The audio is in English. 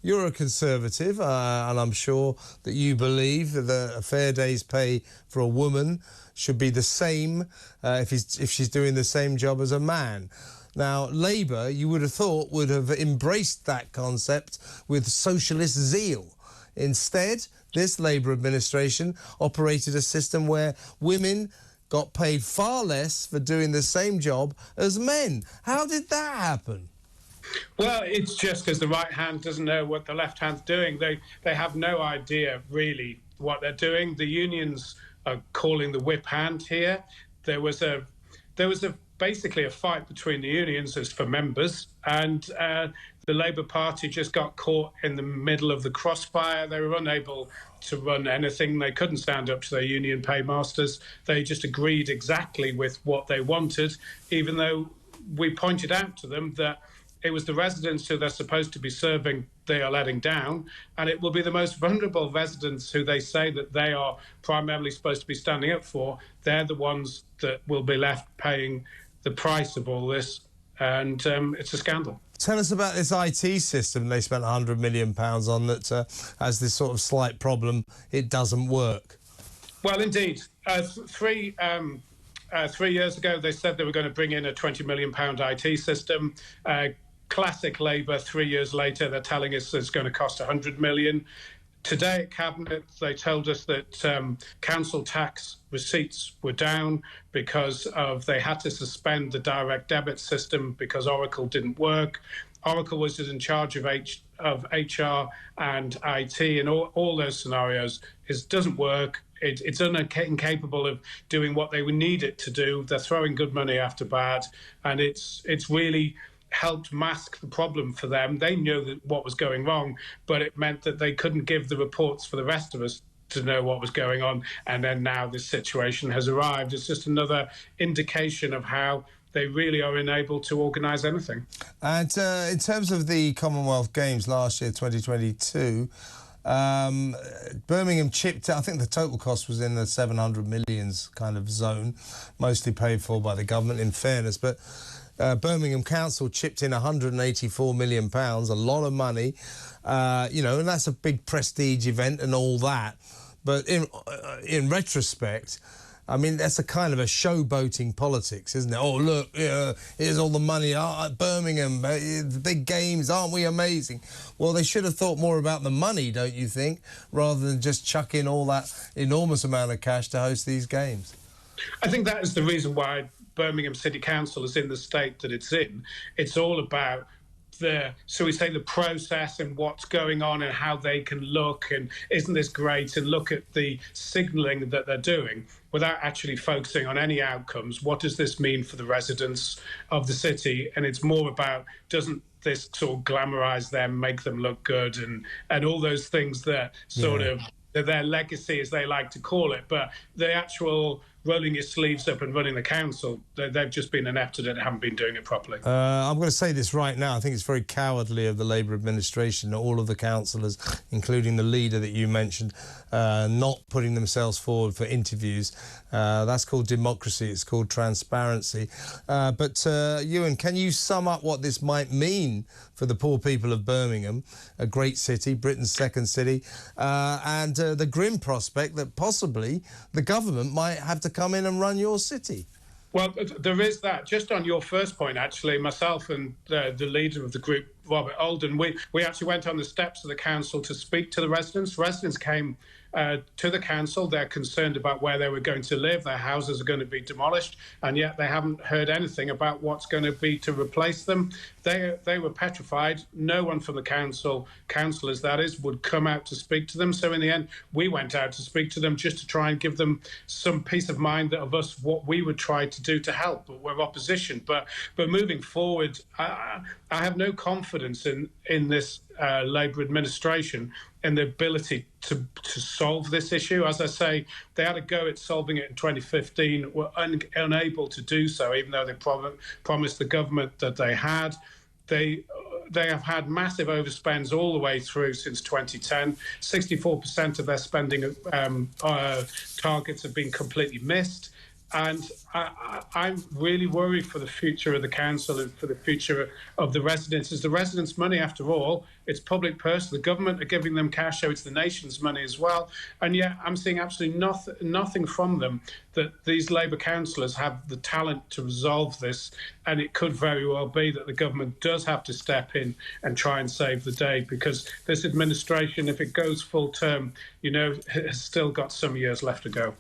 you're a Conservative, and I'm sure that you believe that a fair day's pay for a woman should be the same if she's doing the same job as a man. Now, Labour, you would have thought, would have embraced that concept with socialist zeal. Instead, this Labour administration operated a system where women got paid far less for doing the same job as men. How did that happen? Well, it's just because the right hand doesn't know what the left hand's doing. They have no idea, really, what they're doing. The unions are calling the whip hand here. There was basically a fight between the unions as for members, and the Labour Party just got caught in the middle of the crossfire. They were unable to run anything. They couldn't stand up to their union paymasters. They just agreed exactly with what they wanted, even though we pointed out to them that it was the residents who they're supposed to be serving they are letting down, and it will be the most vulnerable residents who they say that they are primarily supposed to be standing up for. They're the ones that will be left paying the price of all this, and it's a scandal. Tell us about this IT system they spent £100 million on that has this sort of slight problem. It doesn't work. Well, indeed. 3 years ago, they said they were going to bring in a £20 million IT system. Classic Labour. 3 years later, they're telling us it's going to cost £100 million. Today at Cabinet, they told us that council tax receipts were down because they had to suspend the direct debit system because Oracle didn't work. Oracle was in charge of HR and IT, and all those scenarios. It doesn't work. It's incapable of doing what they would need it to do. They're throwing good money after bad, and it's really helped mask the problem for them. They knew what was going wrong, but it meant that they couldn't give the reports for the rest of us to know what was going on. And then now this situation has arrived. It's just another indication of how they really are unable to organise anything. And in terms of the Commonwealth Games last year, 2022, Birmingham chipped, I think the total cost was in the 700 millions kind of zone, mostly paid for by the government, in fairness, but Birmingham Council chipped in £184 million, a lot of money, you know, and that's a big prestige event and all that. But in retrospect, I mean, that's a kind of a showboating politics, isn't it? Oh, look, here's all the money. Birmingham, the big games, aren't we amazing? Well, they should have thought more about the money, don't you think, rather than just chuck in all that enormous amount of cash to host these games? I think that is the reason why Birmingham City Council is in the state that it's in. It's all about the process and what's going on and how they can look, and isn't this great, and look at the signalling that they're doing without actually focusing on any outcomes. What does this mean for the residents of the city? And it's more about, doesn't this sort of glamorise them, make them look good, and all those things that sort of their legacy, as they like to call it. But the actual rolling your sleeves up and running the council, they've just been inept at it and haven't been doing it properly. I'm going to say this right now. I think it's very cowardly of the Labour administration, all of the councillors, including the leader that you mentioned, not putting themselves forward for interviews. That's called democracy. It's called transparency. But Ewan, can you sum up what this might mean for the poor people of Birmingham, a great city, Britain's second city, and the grim prospect that possibly the government might have to come in and run your city? Well, there is that. Just on your first point, actually, myself and the leader of the group, Robert Alden, we actually went on the steps of the council to speak to the residents. Residents came to the council. They're concerned about where they were going to live. Their houses are going to be demolished, and yet they haven't heard anything about what's going to be to replace them. They were petrified. No one from the councillors that is, would come out to speak to them. So in the end, we went out to speak to them just to try and give them some peace of mind of us, what we would try to do to help. But we're opposition. But moving forward, I have no confidence in this Labour administration and the ability to solve this issue. As I say, they had a go at solving it in 2015, were unable to do so, even though they promised the government that they had. They have had massive overspends all the way through since 2010. 64% of their spending targets have been completely missed. And I'm really worried for the future of the council and for the future of the residents. It's the residents' money, after all. It's public purse. The government are giving them cash, so it's the nation's money as well. And yet I'm seeing absolutely nothing from them that these Labour councillors have the talent to resolve this. And it could very well be that the government does have to step in and try and save the day, because this administration, if it goes full term, has still got some years left to go.